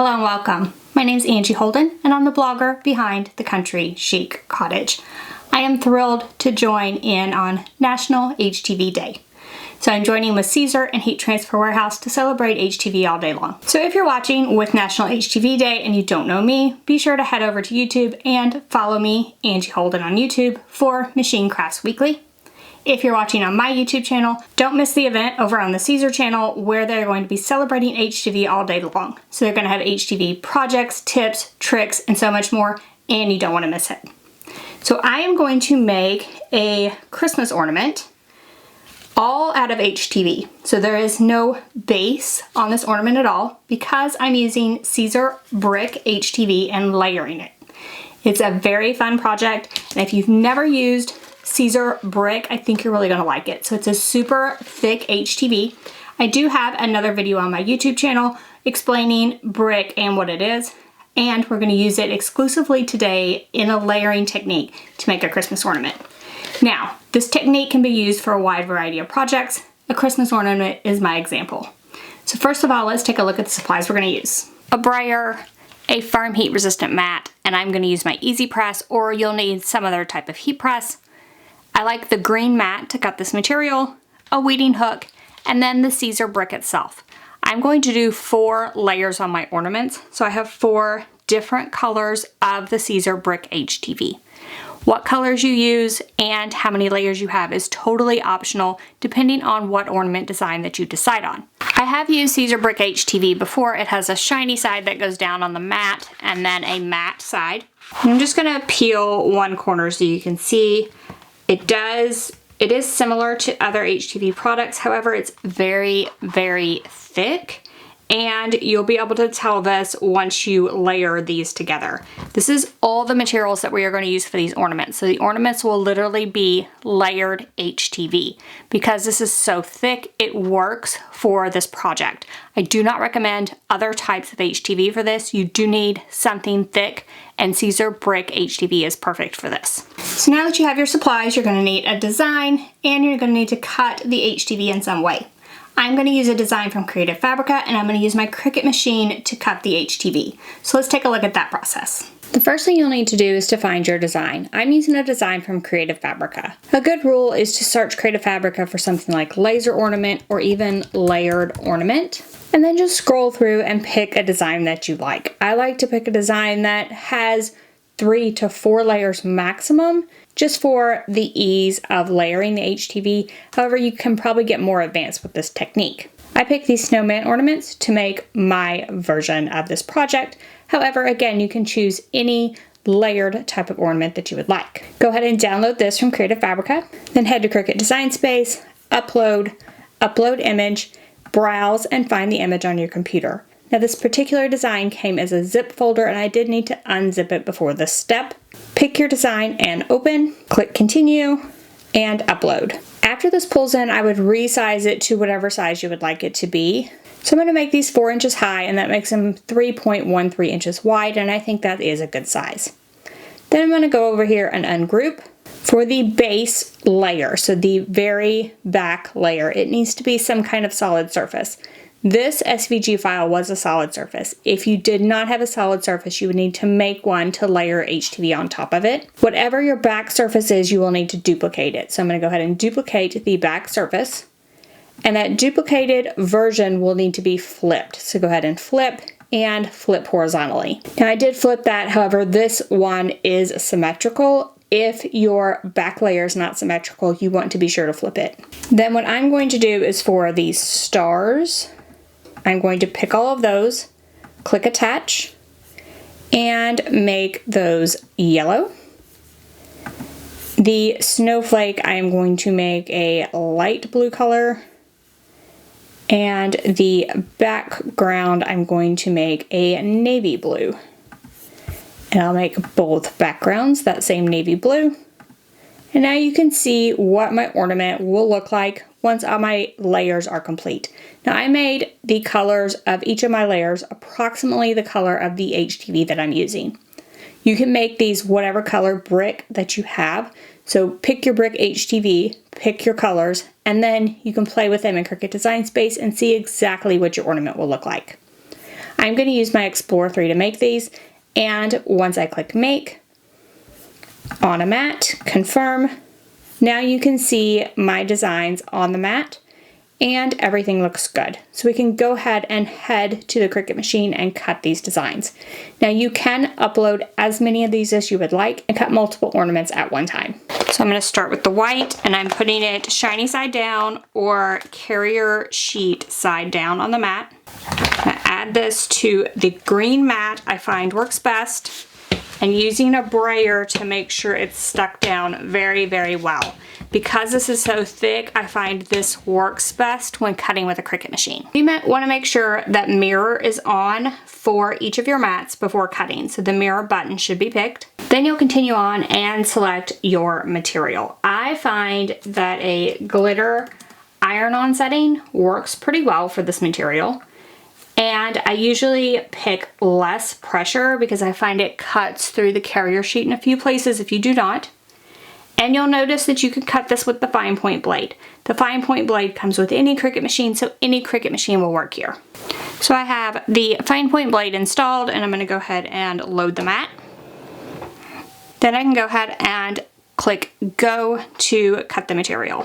Hello and welcome. My name is Angie Holden and I'm the blogger behind the Country Chic Cottage. I am thrilled to join in on National HTV Day. So I'm joining with Siser and Heat Transfer Warehouse to celebrate HTV all day long. So if you're watching with National HTV Day and you don't know me, be sure to head over to YouTube and follow me, Angie Holden, on YouTube for Machine Crafts Weekly. If you're watching on my YouTube channel, don't miss the event over on the Siser channel where they're going to be celebrating HTV all day long. So they're going to have HTV projects, tips, tricks, and so much more, and you don't want to miss it. So I am going to make a Christmas ornament all out of HTV. So there is no base on this ornament at all because I'm using Siser Brick HTV and layering it. It's a very fun project, and if you've never used Siser Brick, I think you're really going to like it. So it's a super thick HTV. I do have another video on my YouTube channel explaining brick and what it is, and we're going to use it exclusively today in a layering technique to make a Christmas ornament. Now, this technique can be used for a wide variety of projects. A Christmas ornament is my example. So first of all, let's take a look at the supplies we're going to use. A brayer, a firm heat resistant mat, and I'm going to use my Easy Press, or you'll need some other type of heat press. I like the green mat to cut this material, a weeding hook, and then the Siser brick itself. I'm going to do 4 layers on my ornaments, so I have 4 different colors of the Siser brick HTV. What colors you use and how many layers you have is totally optional depending on what ornament design that you decide on. I have used Siser Brick HTV before. It has a shiny side that goes down on the mat and then a matte side. And I'm just going to peel one corner so you can see. It is similar to other HTV products, however it's very, very thick, and you'll be able to tell this once you layer these together. This is all the materials that we are going to use for these ornaments. So the ornaments will literally be layered HTV. Because this is so thick, it works for this project. I do not recommend other types of HTV for this. You do need something thick, and Siser Brick HTV is perfect for this. So now that you have your supplies, you're going to need a design, and you're going to need to cut the HTV in some way. I'm going to use a design from Creative Fabrica, and I'm going to use my Cricut machine to cut the HTV. So let's take a look at that process. The first thing you'll need to do is to find your design. I'm using a design from Creative Fabrica. A good rule is to search Creative Fabrica for something like laser ornament or even layered ornament, and then just scroll through and pick a design that you like. I like to pick a design that has 3 to 4 layers maximum, just for the ease of layering the HTV. However, you can probably get more advanced with this technique. I picked these snowman ornaments to make my version of this project. However, again, you can choose any layered type of ornament that you would like. Go ahead and download this from Creative Fabrica, then head to Cricut Design Space, upload image, browse, and find the image on your computer. Now this particular design came as a zip folder, and I did need to unzip it before this step. Pick your design and open, click continue, and upload. After this pulls in, I would resize it to whatever size you would like it to be. So I'm going to make these 4 inches high, and that makes them 3.13 inches wide, and I think that is a good size. Then I'm going to go over here and ungroup. For the base layer, so the very back layer, it needs to be some kind of solid surface. This SVG file was a solid surface. If you did not have a solid surface, you would need to make one to layer HTV on top of it. Whatever your back surface is, you will need to duplicate it. So I'm going to go ahead and duplicate the back surface, and that duplicated version will need to be flipped. So go ahead and flip horizontally. Now I did flip that, however, this one is symmetrical. If your back layer is not symmetrical, you want to be sure to flip it. Then what I'm going to do is for these stars, I'm going to pick all of those, click attach, and make those yellow. The snowflake, I am going to make a light blue color, and the background, I'm going to make a navy blue. And I'll make both backgrounds that same navy blue. And now you can see what my ornament will look like once all my layers are complete. Now I made the colors of each of my layers approximately the color of the HTV that I'm using. You can make these whatever color brick that you have. So pick your brick HTV, pick your colors, and then you can play with them in Cricut Design Space and see exactly what your ornament will look like. I'm going to use my Explore 3 to make these, and once I click Make, on a mat, confirm, now you can see my designs on the mat and everything looks good. So we can go ahead and head to the Cricut machine and cut these designs. Now you can upload as many of these as you would like and cut multiple ornaments at one time. So I'm going to start with the white, and I'm putting it shiny side down or carrier sheet side down on the mat. I'm going to add this to the green mat I find works best, and using a brayer to make sure it's stuck down very, very well. Because this is so thick, I find this works best when cutting with a Cricut machine. You might want to make sure that mirror is on for each of your mats before cutting, so the mirror button should be picked. Then you'll continue on and select your material. I find that a glitter iron-on setting works pretty well for this material. And I usually pick less pressure because I find it cuts through the carrier sheet in a few places if you do not. And you'll notice that you can cut this with the fine point blade. The fine point blade comes with any Cricut machine, so any Cricut machine will work here. So I have the fine point blade installed, and I'm going to go ahead and load the mat. Then I can go ahead and click Go to cut the material.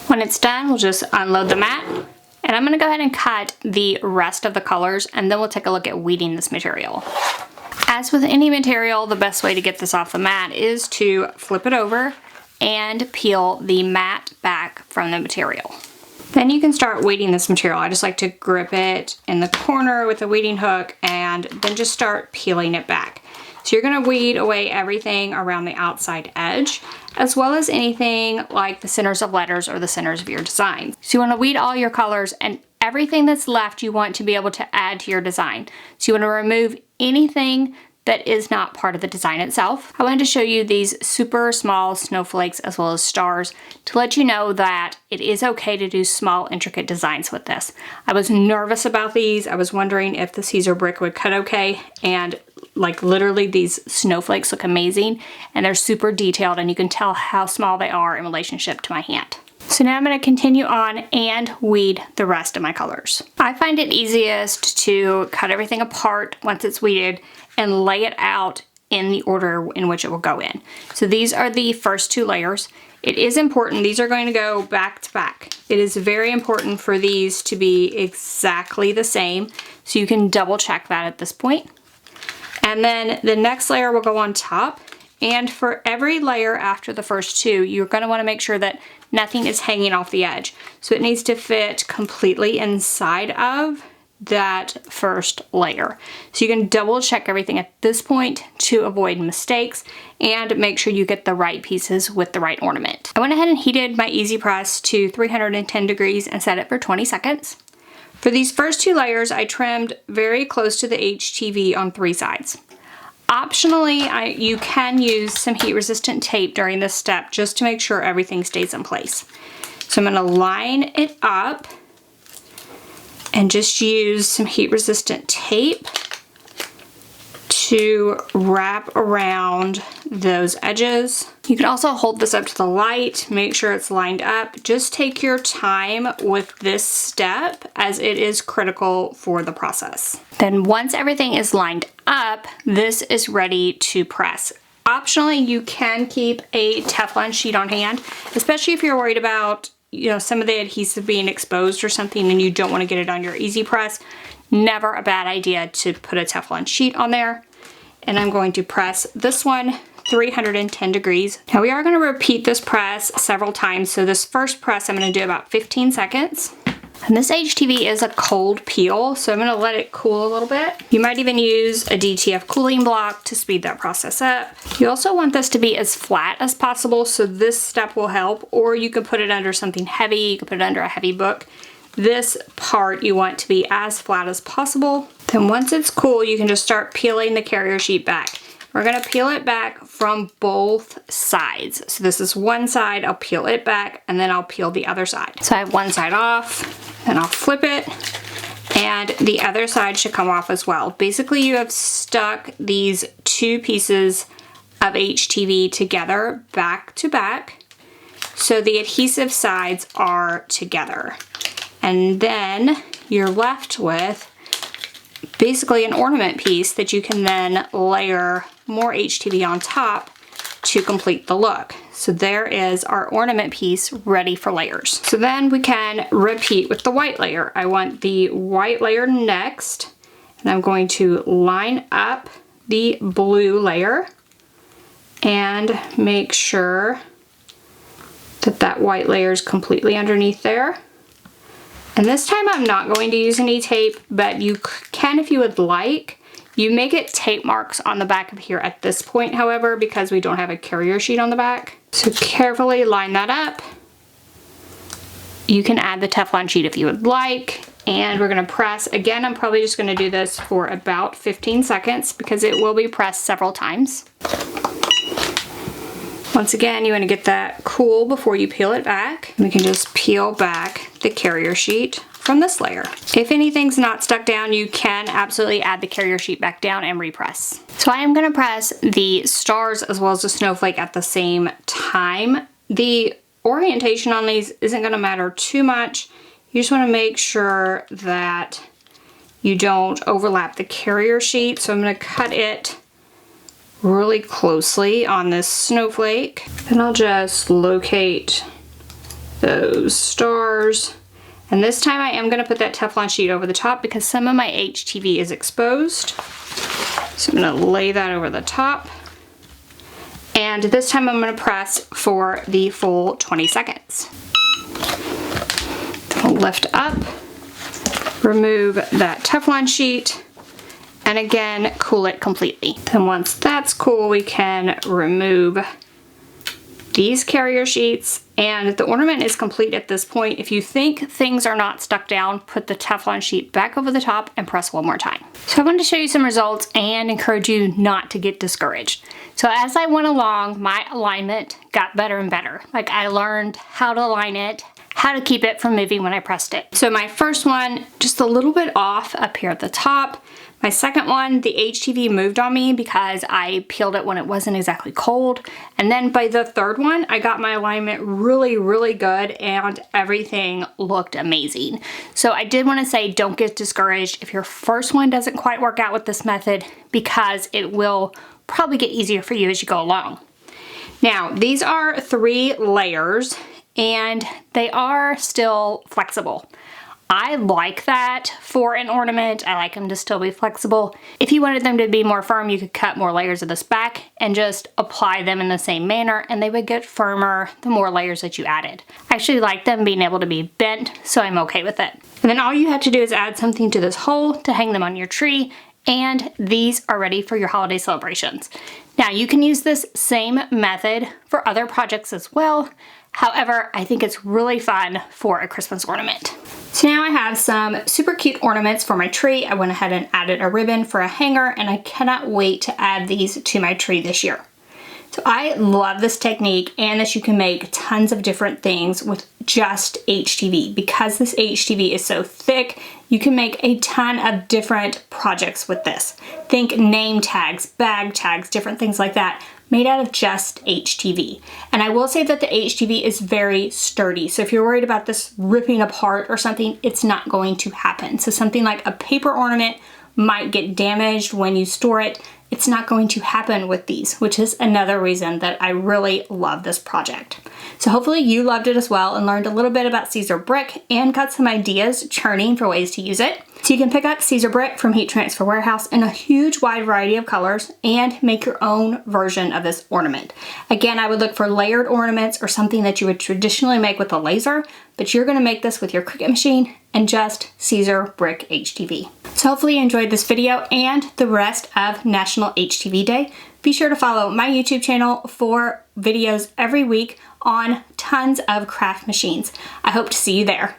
When it's done, we'll just unload the mat, and I'm going to go ahead and cut the rest of the colors, and then we'll take a look at weeding this material. As with any material, the best way to get this off the mat is to flip it over and peel the mat back from the material. Then you can start weeding this material. I just like to grip it in the corner with a weeding hook and then just start peeling it back. So you're going to weed away everything around the outside edge, as well as anything like the centers of letters or the centers of your design. So you want to weed all your colors, and everything that's left you want to be able to add to your design. So you want to remove anything that is not part of the design itself. I wanted to show you these super small snowflakes as well as stars to let you know that it is okay to do small intricate designs with this. I was nervous about these. I was wondering if the Siser Brick would cut okay, and like literally these snowflakes look amazing, and they're super detailed, and you can tell how small they are in relationship to my hand. So now I'm going to continue on and weed the rest of my colors. I find it easiest to cut everything apart once it's weeded and lay it out in the order in which it will go in. So these are the first two layers. It is important, these are going to go back to back. It is very important for these to be exactly the same, so you can double check that at this point. And then the next layer will go on top. And for every layer after the first two, you're going to want to make sure that nothing is hanging off the edge. So it needs to fit completely inside of that first layer. So you can double check everything at this point to avoid mistakes and make sure you get the right pieces with the right ornament. I went ahead and heated my Easy Press to 310 degrees and set it for 20 seconds. For these first two layers, I trimmed very close to the HTV on 3 sides. Optionally, you can use some heat-resistant tape during this step just to make sure everything stays in place. So I'm going to line it up and just use some heat-resistant tape to wrap around those edges. You can also hold this up to the light, make sure it's lined up. Just take your time with this step as it is critical for the process. Then once everything is lined up, this is ready to press. Optionally, you can keep a Teflon sheet on hand, especially if you're worried about some of the adhesive being exposed or something and you don't want to get it on your Easy Press. Never a bad idea to put a Teflon sheet on there. And I'm going to press this one 310 degrees. Now we are going to repeat this press several times. So this first press I'm going to do about 15 seconds. And this HTV is a cold peel, so I'm going to let it cool a little bit. You might even use a DTF cooling block to speed that process up. You also want this to be as flat as possible, so this step will help, or you can put it under something heavy. You can put it under a heavy book. This part you want to be as flat as possible. Then once it's cool, you can just start peeling the carrier sheet back. We're going to peel it back from both sides. So this is one side, I'll peel it back, and then I'll peel the other side. So I have one side off, then I'll flip it, and the other side should come off as well. Basically, you have stuck these two pieces of HTV together back to back, so the adhesive sides are together. And then you're left with basically an ornament piece that you can then layer more HTV on top to complete the look. So there is our ornament piece ready for layers. So then we can repeat with the white layer. I want the white layer next, and I'm going to line up the blue layer and make sure that that white layer is completely underneath there. And this time I'm not going to use any tape, but you can if you would like. You may get tape marks on the back of here at this point, however, because we don't have a carrier sheet on the back. So carefully line that up. You can add the Teflon sheet if you would like. And we're gonna press, again, I'm probably just gonna do this for about 15 seconds because it will be pressed several times. Once again, you want to get that cool before you peel it back. We can just peel back the carrier sheet from this layer. If anything's not stuck down, you can absolutely add the carrier sheet back down and repress. So I am going to press the stars as well as the snowflake at the same time. The orientation on these isn't going to matter too much. You just want to make sure that you don't overlap the carrier sheet. So I'm going to cut it really closely on this snowflake. Then I'll just locate those stars. And this time I am gonna put that Teflon sheet over the top because some of my HTV is exposed. So I'm gonna lay that over the top. And this time I'm gonna press for the full 20 seconds. I'll lift up, remove that Teflon sheet, and again, cool it completely. Then once that's cool, we can remove these carrier sheets, and the ornament is complete at this point. If you think things are not stuck down, put the Teflon sheet back over the top and press one more time. So I wanted to show you some results and encourage you not to get discouraged. So as I went along, my alignment got better and better. Like I learned how to align it, how to keep it from moving when I pressed it. So my first one, just a little bit off up here at the top. My second one, the HTV moved on me because I peeled it when it wasn't exactly cold. And then by the third one, I got my alignment really, really good and everything looked amazing. So I did want to say, don't get discouraged if your first one doesn't quite work out with this method because it will probably get easier for you as you go along. Now, these are 3 layers and they are still flexible. I like that for an ornament. I like them to still be flexible. If you wanted them to be more firm, you could cut more layers of this back and just apply them in the same manner and they would get firmer the more layers that you added. I actually like them being able to be bent, so I'm okay with it. And then all you have to do is add something to this hole to hang them on your tree, and these are ready for your holiday celebrations. Now you can use this same method for other projects as well. However, I think it's really fun for a Christmas ornament. So now I have some super cute ornaments for my tree. I went ahead and added a ribbon for a hanger, and I cannot wait to add these to my tree this year. So I love this technique and that you can make tons of different things with just HTV. Because this HTV is so thick, you can make a ton of different projects with this. Think name tags, bag tags, different things like that, made out of just HTV. And I will say that the HTV is very sturdy. So if you're worried about this ripping apart or something, it's not going to happen. So something like a paper ornament might get damaged when you store it. It's not going to happen with these, which is another reason that I really love this project. So hopefully you loved it as well and learned a little bit about Siser Brick and got some ideas churning for ways to use it. So you can pick up Siser Brick from Heat Transfer Warehouse in a huge wide variety of colors and make your own version of this ornament. Again, I would look for layered ornaments or something that you would traditionally make with a laser, but you're gonna make this with your Cricut machine and just Siser Brick HTV. So hopefully you enjoyed this video and the rest of National HTV Day. Be sure to follow my YouTube channel for videos every week on tons of craft machines. I hope to see you there.